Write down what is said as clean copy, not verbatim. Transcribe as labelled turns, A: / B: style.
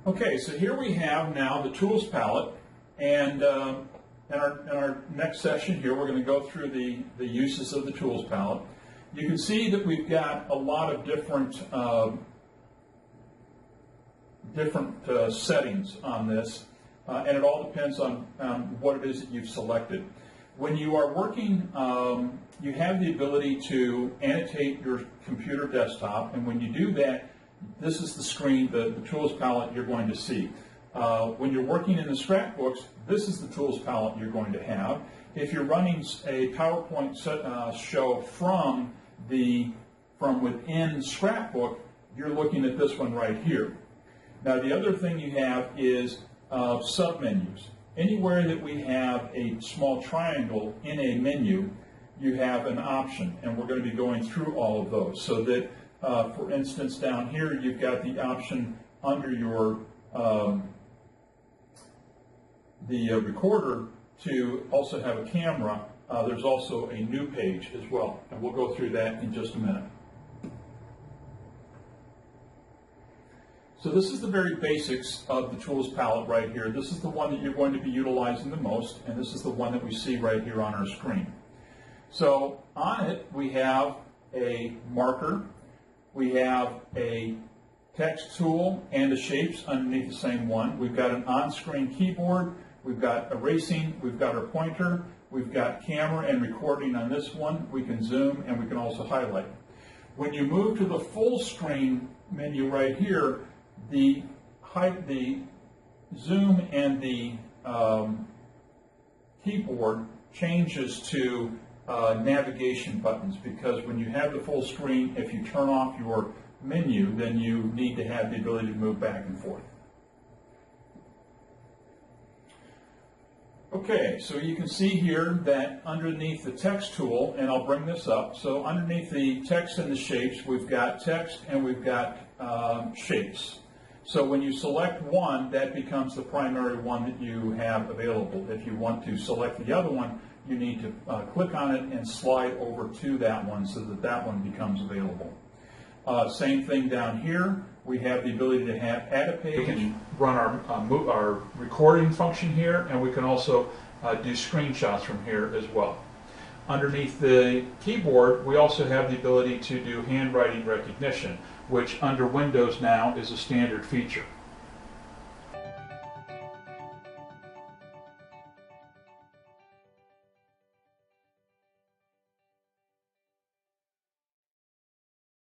A: Okay, so here we have now the Tools Palette, and in our next session here we're going to go through the uses of the Tools Palette. You can see that we've got a lot of different settings on this, and it all depends on what it is that you've selected. When you are working, you have the ability to annotate your computer desktop, and when you do that, this is the screen, the Tools Palette you're going to see. When you're working in the scrapbooks, this is the Tools Palette you're going to have. If you're running a PowerPoint show from within Scrapbook, you're looking at this one right here. Now the other thing you have is submenus. Anywhere that we have a small triangle in a menu, you have an option, and we're going to be going through all of those. So that, for instance, down here you've got the option under your the recorder to also have a camera. There's also a new page as well, and we'll go through that in just a minute. So this is the very basics of the Tools Palette right here. This is the one that you're going to be utilizing the most, and this is the one that we see right here on our screen. So on it we have a marker, we have a text tool and the shapes underneath the same one. We've got an on-screen keyboard, we've got erasing, we've got our pointer, we've got camera and recording on this one. We can zoom and we can also highlight. When you move to the full screen menu right here, the zoom and the keyboard changes to navigation buttons, because when you have the full screen, if you turn off your menu, then you need to have the ability to move back and forth. Okay, so you can see here that underneath the text tool, and I'll bring this up, so underneath the text and the shapes, we've got text and we've got shapes. So when you select one, that becomes the primary one that you have available. If you want to select the other one, you need to click on it and slide over to that one so that that one becomes available. Same thing down here. We have the ability to add a page. We can run our recording function here, and we can also do screenshots from here as well. Underneath the keyboard, we also have the ability to do handwriting recognition, which under Windows now is a standard feature.